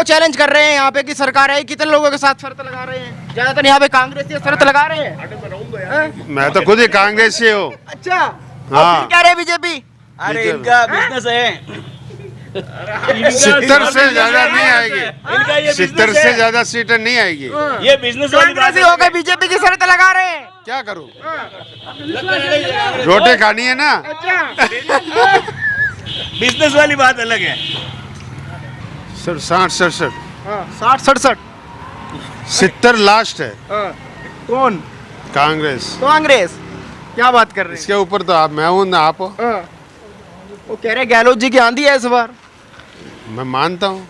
Challenge कर रहे हैं यहाँ पे कि सरकार है, कितने लोगों के साथ शर्त लगा रहे हैं? ज्यादातर यहाँ पे कांग्रेस ये शर्त लगा रहे हैं। हैं? मैं तो खुद ही कांग्रेस से हूँ। अच्छा, हाँ। फिर क्या रहे बीजेपी? अरे इनका बिजनेस है, 70 से ज्यादा नहीं आएगी, इनका ये 70 से ज्यादा सीटें नहीं आएगी। ये बिजनेस वाली बात कांग्रेस ही हो गए, बीजेपी की शर्त लगा रहे हैं। क्या करूँ, रोटी खानी है ना। अच्छा, बिजनेस वाली बात अलग है। 60 67 60 67 70 लास्ट है। कौन? कांग्रेस। कांग्रेस। क्या बात कर रहे हैं? इसके ऊपर तो आप, मैं हूँ ना आप हो। वो कह रहे गहलोत जी की आंधी है इस बार। मैं मानता हूँ,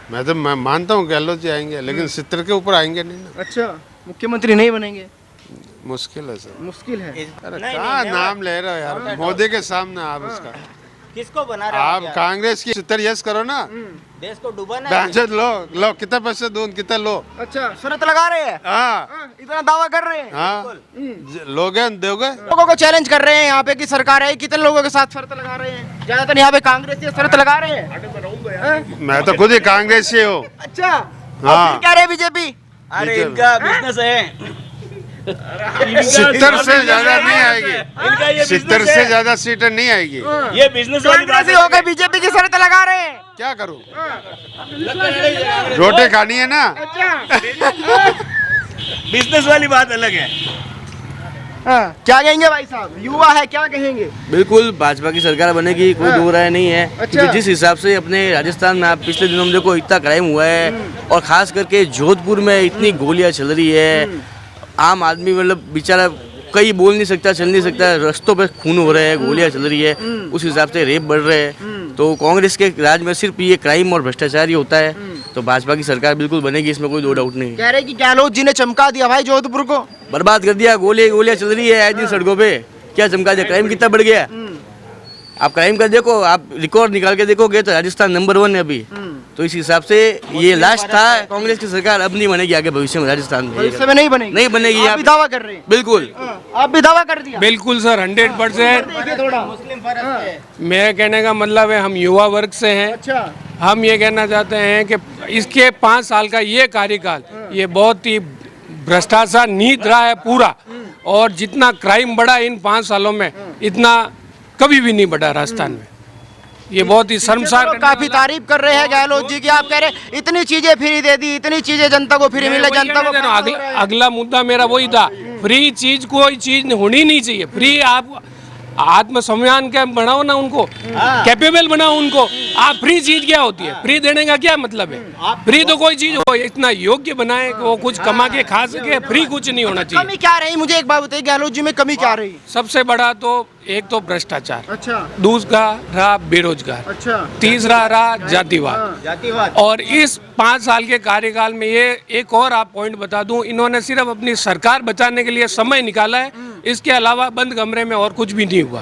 मैं मानता हूँ गहलोत जी आएंगे, लेकिन 70 के ऊपर आएंगे नहीं ना। अच्छा, मुख्यमंत्री नहीं बनेंगे? मुश्किल है सर। मुश्किल है। अरे कहाँ नाम ले रहे हो यार, मोदी के सामने आप उसका। किसको बना आप कांग्रेस की 70 यस करो ना। देश को डुबाना है। बैंजन लो कितने पैसे दो, कितने लो। अच्छा, शर्त लगा रहे हैं। हाँ इतना दावा कर रहे हैं। हाँ, लोगे दोगे। लोगों को चैलेंज कर रहे हैं यहाँ पे कि सरकार है, कितने लोगों के साथ शर्त लगा रहे हैं? ज्यादातर यहाँ पे कांग्रेस ये शर्त लगा रहे हैं। मैं तो खुद ही कांग्रेस से हूँ। अच्छा, हाँ। फिर क्या रहे बीजेपी? अरे इनका बिजनेस है, 70 से ज्यादा नहीं आएगी, इनका ये 70 से ज्यादा सीटें नहीं आएगी। ये बिजनेस वाली बात कांग्रेस ही हो गए, बीजेपी की शर्त लगा रहे हैं। क्या करूँ, रोटी खानी है ना। बिजनेस वाली बात अलग है। क्या कहेंगे भाई साहब, युवा है, क्या कहेंगे? बिल्कुल भाजपा की सरकार बनेगी, कोई दो राय नहीं है। अच्छा। क्योंकि जिस हिसाब से अपने राजस्थान में आप पिछले दिनों में देखो इतना क्राइम हुआ है, और खास करके जोधपुर में इतनी गोलियां चल रही है, आम आदमी मतलब बेचारा कहीं बोल नहीं सकता, चल नहीं सकता, रास्तों पे खून हो रहे हैं, गोलियां चल रही है, उस हिसाब से रेप बढ़ रहे हैं। तो कांग्रेस के राज में सिर्फ ये क्राइम और भ्रष्टाचार ही होता है। तो भाजपा की सरकार बिल्कुल बनेगी, इसमें कोई दो डाउट नहीं। कह रहे कि गहलोत जी ने चमका दिया भाई जोधपुर को। बर्बाद कर दिया, गोलियां चल रही है आए दिन सड़कों पे, क्या चमका दिया, क्राइम कितना बढ़ गया। आप क्राइम का देखो, आप रिकॉर्ड निकाल के देखोगे तो राजस्थान नंबर 1 है अभी। तो इस हिसाब से ये लास्ट था, कांग्रेस की सरकार अब नहीं बनेगी आगे भविष्य में राजस्थान में। भविष्य में नहीं बनेगी? नहीं बनेगी। आप भी दावा कर रहे हैं? बिल्कुल। आप भी दावा कर दिया? बिल्कुल सर, 100%। देखिए थोड़ा। मैं कहने का मतलब है, हम युवा वर्ग से हैं। अच्छा, हम ये कहना चाहते हैं कि इसके 5 साल का ये कार्यकाल, ये बहुत ही भ्रष्टाचार नीत रहा है पूरा, और जितना क्राइम बढ़ा इन 5 सालों में, इतना कभी भी नहीं बढ़ा राजस्थान में। ये बहुत ही शर्मसार। लोग काफी तारीफ कर रहे हैं गहलोत जी की। आप कह रहे इतनी चीजें फ्री दे दी, इतनी चीजें जनता को फ्री मिले, जनता को। अगला मुद्दा मेरा वही था, फ्री चीज कोई चीज होनी नहीं चाहिए। फ्री आप आत्मसम्मान के बनाओ ना, उनको कैपेबल बनाओ उनको। आप फ्री चीज क्या होती है, फ्री देने का क्या मतलब है? फ्री तो कोई चीज हो इतना योग्य बनाए कि वो कुछ कमा के खा सके, फ्री कुछ नहीं होना चाहिए। कमी क्या रही, मुझे एक बात बताइए, गहलोत जी में कमी क्या रही? सबसे बड़ा तो एक तो भ्रष्टाचार, अच्छा, दूसरा रहा बेरोजगार, अच्छा, तीसरा रहा जातिवाद। और इस 5 साल के कार्यकाल में ये एक और आप पॉइंट बता दूं, इन्होंने सिर्फ अपनी सरकार बचाने के लिए समय निकाला है, इसके अलावा बंद कमरे में और कुछ भी नहीं हुआ।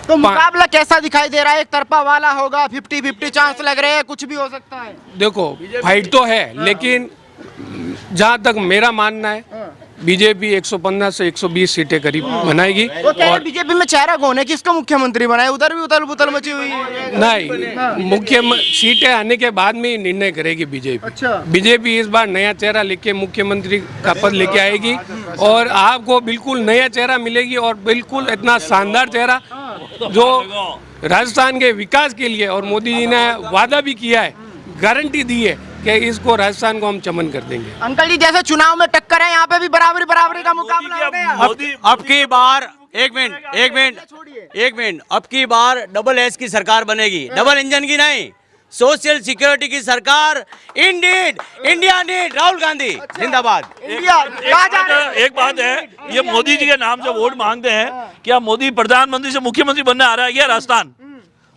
तो मुकाबला कैसा दिखाई दे रहा है? एक तरफा वाला होगा, 50-50 चांस लग रहे हैं, कुछ भी हो सकता है। देखो फाइट तो है, लेकिन जहां तक मेरा मानना है, बीजेपी 115 से 120 सीटें करीब बनाएगी। वो कह रहे और बीजेपी में चेहरा कौन है, किसको मुख्यमंत्री बनाए? उधर भी उथल पुथल मची हुई है। नहीं, मुख्य सीटें आने के बाद में ही निर्णय करेगी बीजेपी। अच्छा। बीजेपी इस बार नया चेहरा लेके मुख्यमंत्री का पद लेके आएगी, और आपको बिल्कुल नया चेहरा मिलेगी, और बिल्कुल इतना शानदार चेहरा जो राजस्थान के विकास के लिए, और मोदी जी ने वादा भी किया है, गारंटी दी है कि इसको राजस्थान को हम चमन कर देंगे। अंकल जी, जैसे चुनाव में टक्कर है, यहाँ पे भी बराबरी का मुकाबला हो गया। अब की बार एक मिनट अब की बार डबल एस की सरकार बनेगी, डबल इंजन की नहीं, सोशल सिक्योरिटी की सरकार। इंडिया नीड राहुल गांधी जिंदाबाद। इंडिया कहाँ जा रहे हैं? एक बात है, ये मोदी जी के नाम से वोट मांगते हैं, क्या मोदी प्रधानमंत्री से मुख्यमंत्री बनने आ रहा है क्या राजस्थान?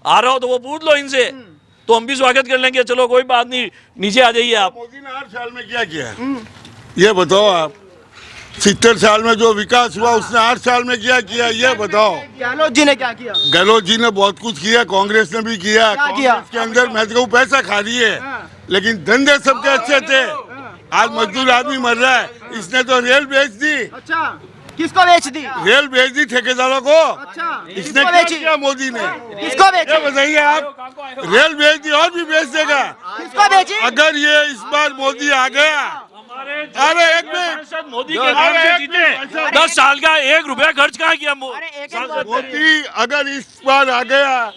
आ रहा हो तो वो पूछ लो इनसे, तो हम भी स्वागत कर लेंगे। चलो कोई बात नहीं, नीचे आ जाइए आप। मोदी ने 8 साल में क्या किया ये बताओ आप। 70 साल में जो विकास हुआ उसने 8 साल में क्या किया ये बताओ। गहलोत जी ने क्या किया? गहलोत जी ने बहुत कुछ किया, कांग्रेस ने भी किया। क्या किया? कांग्रेस के अंदर मैं तो कहूं पैसा खा रही है, लेकिन धंधे सबके अच्छे थे। आज मजदूर आदमी मर रहा है, इसने तो रेल बेच दी। अच्छा, किसको बेच दी? रेल भेज दी ठेकेदारों को। अच्छा, इसने किसको क्या बेची? किया मोदी ने? किसको ये बेची? बताइए आप, रेल भेज दी और भी बेच देगा किसको बेची? अगर ये इस बार मोदी आ गया। अरे एक मिनट, सांसद मोदी के नाम से जीते, 10 साल का 1 रुपया खर्च कहाँ किया मोदी अगर इस बार आ गया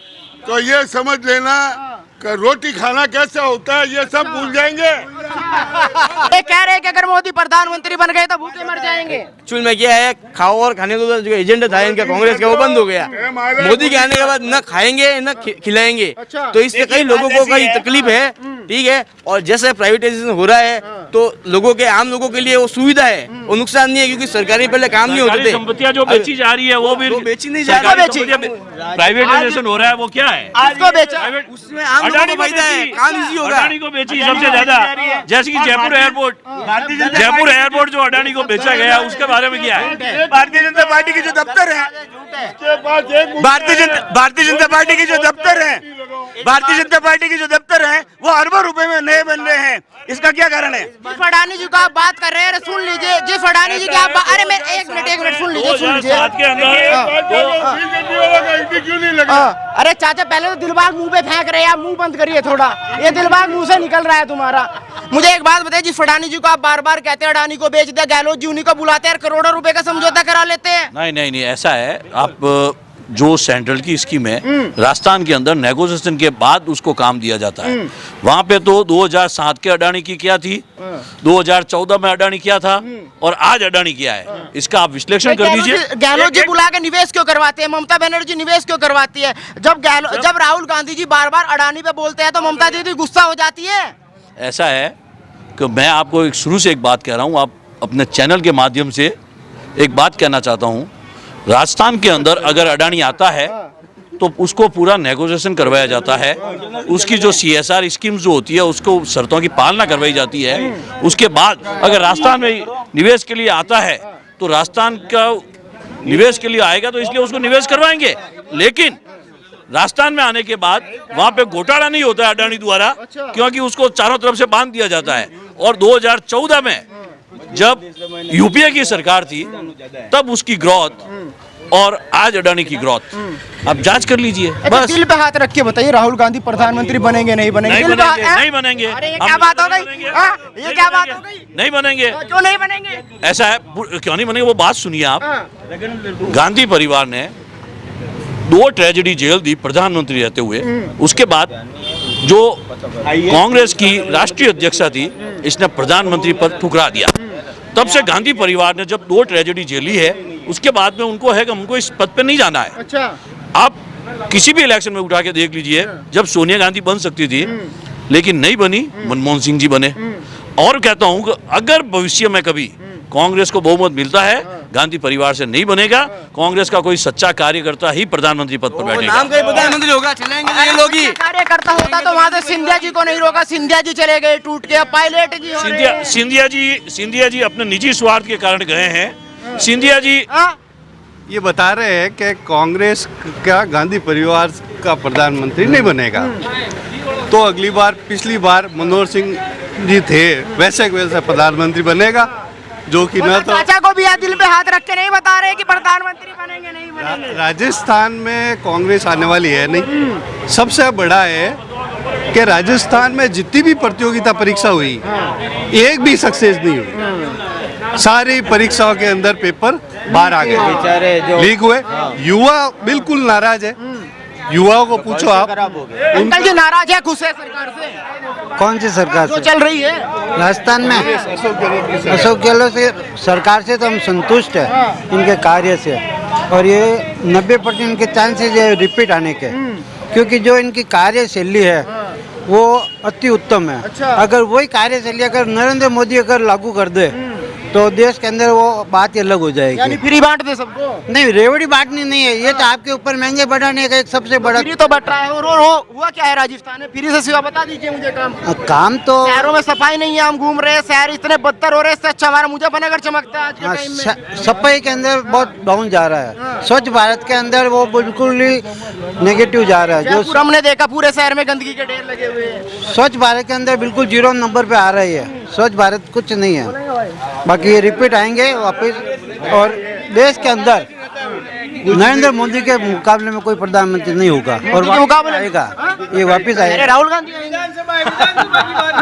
तो ये समझ लेना कि रोटी खाना कैसा होता है ये सब भूल जाएंगे। ये कह रहे हैं कि अगर मोदी प्रधानमंत्री बन गए तो भूखे मर जाएंगे। एक्चुअल में क्या है, खाओ और खाने दो जो एजेंडा था इनका कांग्रेस का वो बंद हो गया। मोदी के आने के बाद न खाएंगे न खिलाएंगे, तो इससे कई लोगों को कई तकलीफ है, ठीक है। और जैसे प्राइवेटाइजेशन हो रहा है तो लोगों के, आम लोगों के लिए वो सुविधा है, वो नुकसान नहीं है, क्योंकि सरकारी पहले काम नहीं होते थे। संपत्तियां जो बेची जा रही है वो भी बेची नहीं जा रही, प्राइवेटाइजेशन हो रहा है, वो क्या है? किसको बेचा? उसमें आम लोगों अडानी को को फायदा है, बेची, काम इजी होगा। अडानी को बेची सबसे ज्यादा, जैसे कि जयपुर एयरपोर्ट जो अडानी को बेचा गया उसके बारे में क्या है? भारतीय जनता पार्टी की जो दफ्तर है, भारतीय जनता पार्टी की जो दफ्तर है, भारतीय जनता पार्टी की जो दफ्तर है वो अरबों रुपए में नए बन रहे हैं। इसका क्या कारण है? जिस अडानी जी को आप बात कर रहे हैं, सुन लीजिए। जिस अडानी जी की आप अरे मैं एक मिनट सुन लीजिए। 2007 के अंदर क्यों नहीं लगा? अरे चाचा, पहले तो दिलबाग मुंह पे फेंक रहे हैं, आप मुंह बंद करिए थोड़ा। ये दिलबाग मुंह से निकल रहा है तुम्हारा। मुझे एक बात बताइए, जिस अडानी जी को आप बार बार कहते हैं अडानी को बेच दिया, गहलोत जी उन्हीं को बुलाते हैं, करोड़ों रुपए का समझौता करा लेते हैं। नहीं, ऐसा है। आप जो सेंट्रल की स्कीम है, राजस्थान के अंदर नेगोशिएशन के बाद उसको काम दिया जाता है। वहां पे तो 2007 के अडानी की क्या थी, 2014 में अडानी क्या था और आज अडानी क्या है, इसका आप विश्लेषण कर लीजिए। गहलोत जी बुला के निवेश क्यों करवाते हैं? ममता बनर्जी निवेश क्यों करवाती है? जब राहुल गांधी जी बार बार अडानी पे बोलते हैं तो ममता दीदी गुस्सा हो जाती है। ऐसा है कि मैं आपको शुरू से एक बात कह रहा हूँ, आप अपने चैनल के माध्यम से एक बात कहना चाहता हूँ। राजस्थान के अंदर अगर अडानी आता है तो उसको पूरा नेगोशिएशन करवाया जाता है, उसकी जो CSR स्कीम्स जो होती है उसको शर्तों की पालना करवाई जाती है। उसके बाद अगर राजस्थान में निवेश के लिए आता है तो राजस्थान का निवेश के लिए आएगा तो इसलिए उसको निवेश करवाएंगे। लेकिन राजस्थान में आने के बाद वहां पे घोटाला नहीं होता है अडानी द्वारा, क्योंकि उसको चारों तरफ से बांध दिया जाता है। और 2014 में जब यूपीए की सरकार थी तब उसकी ग्रोथ और आज अडानी की ग्रोथ आप जांच कर लीजिए। बस दिल पे हाथ रख के बताइए, राहुल गांधी प्रधानमंत्री बनेंगे नहीं बनेंगे? नहीं बनेंगे। अरे ये क्या बात हो गई? ये क्या बात हो गई? नहीं बनेंगे। क्यों नहीं बनेंगे? ऐसा है, क्यों नहीं बनेंगे वो बात सुनिए आप। गांधी परिवार ने 2 ट्रेजेडी जेल दी प्रधानमंत्री रहते हुए। उसके बाद जो कांग्रेस की राष्ट्रीय अध्यक्षा थी, इसने प्रधानमंत्री पद ठुकरा दिया। तब से गांधी परिवार ने जब 2 ट्रेजेडी झेली है, उसके बाद में उनको है कि हमको इस पद पे नहीं जाना है। अच्छा, आप किसी भी इलेक्शन में उठा के देख लीजिए, जब सोनिया गांधी बन सकती थी लेकिन नहीं बनी, मनमोहन सिंह जी बने। और कहता हूं कि अगर भविष्य में कभी कांग्रेस को बहुमत मिलता है, गांधी परिवार से नहीं बनेगा, कांग्रेस का कोई सच्चा कार्यकर्ता ही प्रधानमंत्री पद पर बैठेगा। नाम का ही प्रधानमंत्री होगा, चलेंगे ये लोग ही। कार्यकर्ता होता तो वहाँ से सिंधिया जी को नहीं रोका, सिंधिया जी चले गए टूट के, पायलट जी हो रहे हैं। सिंधिया जी अपने निजी स्वार्थ के कारण गए हैं। सिंधिया जी ये बता रहे हैं कि कांग्रेस का गांधी परिवार का प्रधानमंत्री नहीं बनेगा, तो अगली बार, पिछली बार मनोहर सिंह जी थे वैसे प्रधानमंत्री बनेगा, जो कि न तो चाचा को भी दिल पे हाथ रख के नहीं बता रहे कि प्रधानमंत्री बनेंगे नहीं बनेंगे। राजस्थान में कांग्रेस आने वाली है नहीं। सबसे बड़ा है कि राजस्थान में जितनी भी प्रतियोगिता परीक्षा हुई, एक भी सक्सेस नहीं हुई। सारी परीक्षाओं के अंदर पेपर बाहर आ गए, लीक हुए। युवा बिल्कुल नाराज है। युवाओं को पूछो आप, अंकल जी नाराज है, खुश है सरकार से? कौन सी सरकार जो से? चल रही है राजस्थान में अशोक गहलोत से सरकार से तो हम संतुष्ट हैं इनके कार्य से, और ये 90% इनके चांसेस है रिपीट आने के, क्योंकि जो इनकी कार्यशैली है वो अति उत्तम है। अच्छा। अगर वही कार्यशैली अगर नरेंद्र मोदी अगर लागू कर दे तो देश के अंदर वो बात ही अलग हो जाएगी। यानी फ्री बांट दे सबको? नहीं, रेवड़ी बांटनी नहीं है, ये तो आपके ऊपर महंगे बढ़ाने का एक सबसे बड़ा फ्री तो बट रहा है। और हुआ क्या है राजस्थान में? फ्री से सिवा बता दीजिए मुझे काम तो शहरों में सफाई नहीं है, हम घूम रहे हैं, शहर इतने बदतर हो रहे हैं, इससे अच्छा हमारा मुजफ्फरनगर चमकता है आज के टाइम में। सफाई के अंदर बहुत डाउन जा रहा है। स्वच्छ भारत के अंदर वो बिल्कुल ही नेगेटिव जा रहा है। जो हमने देखा पूरे शहर में गंदगी के ढेर लगे हुए हैं। स्वच्छ भारत के अंदर बिल्कुल 0 नंबर पे आ रही है। स्वच्छ भारत कुछ नहीं है, बाकी ये रिपीट आएंगे वापस और देश के अंदर नरेंद्र मोदी के मुकाबले में कोई प्रधानमंत्री नहीं होगा और वापस आएगा, ये वापस आएगा। राहुल गांधी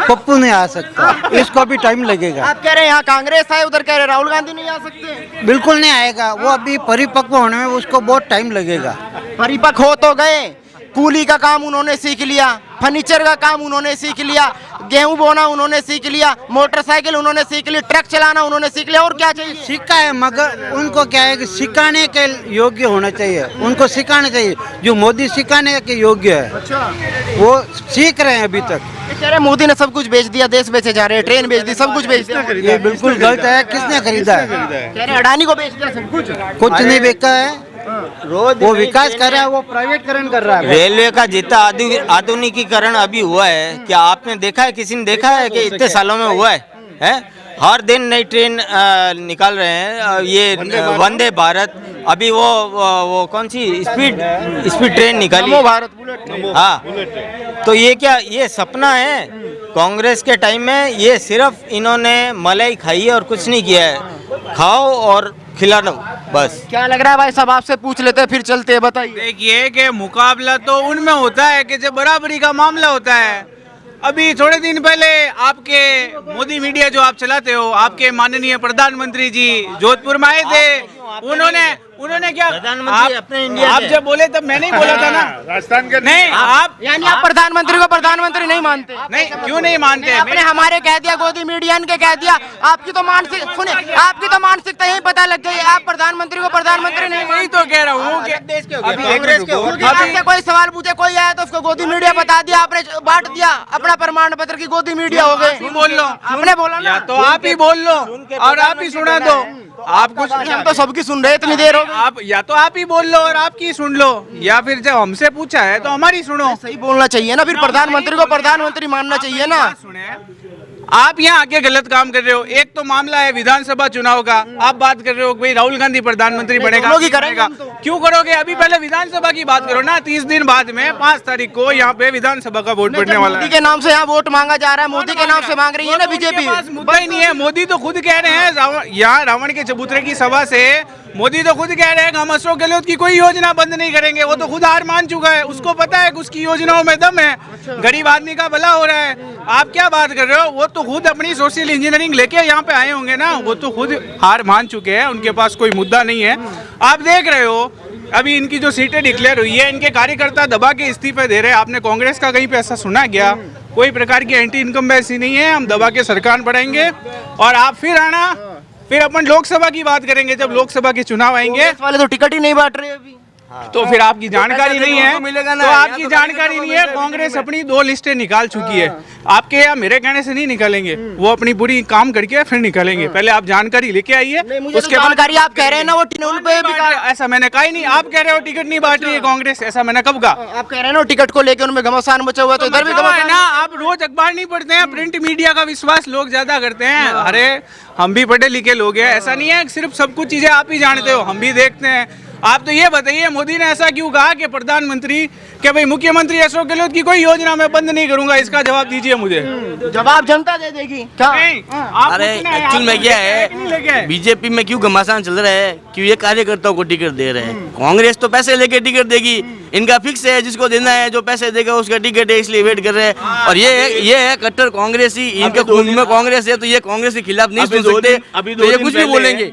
पप्पू नहीं आ सकता, इसको अभी टाइम लगेगा। आप कह रहे हैं यहाँ कांग्रेस है, उधर कह रहे राहुल गांधी नहीं आ सकते। बिल्कुल नहीं आएगा, वो अभी परिपक्व होने में उसको बहुत टाइम लगेगा। परिपक्व हो तो गए, कूली का काम उन्होंने सीख लिया, फर्नीचर का काम उन्होंने सीख लिया, गेहूं बोना उन्होंने सीख लिया, मोटरसाइकिल उन्होंने सीख ली, ट्रक चलाना उन्होंने सीख लिया, और क्या चाहिए? सीखा है, मगर उनको क्या है कि सिखाने के योग्य होना चाहिए, उनको सिखाना चाहिए। जो मोदी सिखाने के योग्य है, अच्छा, वो सीख रहे हैं अभी तक। कह रहे मोदी ने सब कुछ बेच दिया, देश बेचे जा रहे हैं, ट्रेन बेच दी, सब कुछ बेच दिया। ये बिल्कुल गलत है। किसने खरीदा है? कह रहे अडानी को बेच दिया सब कुछ। कुछ नहीं बेचा है, वो विकास कर रहा है, वो प्राइवेटकरण कर रहा है। रेलवे का जितना आधुनिकीकरण अभी हुआ है, क्या आपने देखा है, किसी ने देखा है कि इतने सालों में हुआ है? हर दिन नई ट्रेन निकाल रहे हैं, ये वंदे भारत, अभी वो कौन सी स्पीड ट्रेन निकाली, नमो भारत बुलेट। हाँ, तो ये क्या, ये सपना है? कांग्रेस के टाइम में ये सिर्फ इन्होंने मलाई खाई है और कुछ नहीं किया है। खाओ और खिला दो बस। क्या लग रहा है भाई साहब, आपसे पूछ लेते हैं फिर चलते हैं, बताइए। देखिए कि मुकाबला तो उनमें होता है कि जब बराबरी का मामला होता है। अभी थोड़े दिन पहले आपके मोदी मीडिया जो आप चलाते हो, आपके माननीय प्रधानमंत्री जी जोधपुर में आए थे। उन्होंने क्या, आप जब बोले तब मैं नहीं बोला था ना, राजस्थान के नहीं आप, यानी आप प्रधानमंत्री को प्रधानमंत्री नहीं मानते? नहीं, क्यों नहीं मानते? आपने हमारे कह दिया, गोदी मीडियन के कह दिया, आपकी तो मानसिक सुने, आपकी तो मानसिकता यही पता लग गई, आप प्रधानमंत्री को प्रधानमंत्री नहीं यही तो कह रहा हूँ कि कांग्रेस के आपसे कोई सवाल पूछे, कोई आया तो उसको गोदी मीडिया बता दिया, आपने बांट दिया अपना प्रमाण पत्र की गोदी मीडिया हो गए। बोल लो, आपने बोला ना, तो आप ही बोल लो और आप ही सुना दो। आप कुछ, हम तो सबकी सुन रहे इतनी देर हो गई। आप या तो आप ही बोल लो और आपकी सुन लो, या फिर जब हमसे पूछा है तो हमारी सुनो। सही बोलना चाहिए ना, फिर प्रधानमंत्री को प्रधानमंत्री मानना चाहिए ना। सुने, आप यहाँ आके गलत काम कर रहे हो। एक तो मामला है विधानसभा चुनाव का, आप बात कर रहे हो भाई राहुल गांधी प्रधानमंत्री बनेगा, क्यों करोगे? अभी पहले विधानसभा की बात करो ना। 30 दिन बाद में 5 तारीख को यहाँ पे विधानसभा का वोट पड़ने वाला है। मोदी के नाम से यहाँ वोट मांगा जा रहा है, मोदी के नाम से मांग रही है ना बीजेपी। मुद्दा ही नहीं है, मोदी तो खुद कह रहे हैं, यहाँ रावण के चबूतरे की सभा से मोदी तो खुद कह रहे हैं कि हम अशोक गहलोत की कोई योजना बंद नहीं करेंगे। वो तो खुद हार मान चुका है, उसको पता है कि उसकी योजनाओं में दम है, गरीब आदमी का भला हो रहा है। आप क्या बात कर रहे हो? वो तो खुद अपनी सोशल इंजीनियरिंग लेके यहाँ पे आए होंगे ना, वो तो खुद हार मान चुके हैं, उनके पास कोई मुद्दा नहीं है। आप देख रहे हो अभी इनकी जो सीटें डिक्लेयर हुई है, इनके कार्यकर्ता दबा के इस्तीफे दे रहे हैं। आपने कांग्रेस का कहीं पे ऐसा सुना क्या? कोई प्रकार की एंटी इनकम्बेंसी नहीं है, हम दबा के सरकार बढ़ाएंगे और आप फिर आना, फिर अपन लोकसभा की बात करेंगे जब लोकसभा के चुनाव आएंगे। वाले तो टिकट ही नहीं बांट रहे अभी, तो फिर आपकी जानकारी नहीं है, तो आपकी जानकारी नहीं है। कांग्रेस अपनी 2 लिस्टें निकाल चुकी है, आपके या मेरे कहने से नहीं निकालेंगे, वो अपनी पूरी काम करके फिर निकालेंगे। पहले आप जानकारी लेके आइए, उसके बाद जानकारी आप कह रहे हैं ना, वो टिकट पे भी ऐसा मैंने कहा ही नहीं। आप कह रहे हो टिकट नहीं बांट रही है कांग्रेस, ऐसा मैंने कब कहा? आप कह रहे हैं ना टिकट को लेकर उनमें घमासान मचा हुआ, तो इधर भी है ना। आप रोज अखबार नहीं पढ़ते हैं, प्रिंट मीडिया का विश्वास लोग ज्यादा करते हैं। अरे हम भी पढ़े लिखे लोग हैं, ऐसा नहीं है सिर्फ सब कुछ चीजें आप ही जानते हो, हम भी देखते हैं। आप तो ये बताइए मोदी ने ऐसा क्यों कहा कि प्रधानमंत्री कि भाई मुख्यमंत्री अशोक गहलोत की कोई योजना मैं बंद नहीं करूंगा? इसका जवाब दीजिए मुझे। जवाब जनता दे देगी क्या? अरे एक्चुअल में क्या है, बीजेपी में क्यों घमासान चल रहा है? क्यों ये कार्यकर्ताओं को टिकट दे रहे हैं? कांग्रेस तो पैसे लेके टिकट देगी, इनका फिक्स है, जिसको देना है जो पैसे देगा उसका टिकट है, इसलिए वेट कर रहे हैं। और ये है कट्टर कांग्रेसी, इनके खून में कांग्रेस है, तो ये कांग्रेस के खिलाफ नहीं सुन सकते, तो ये कुछ भी बोलेंगे।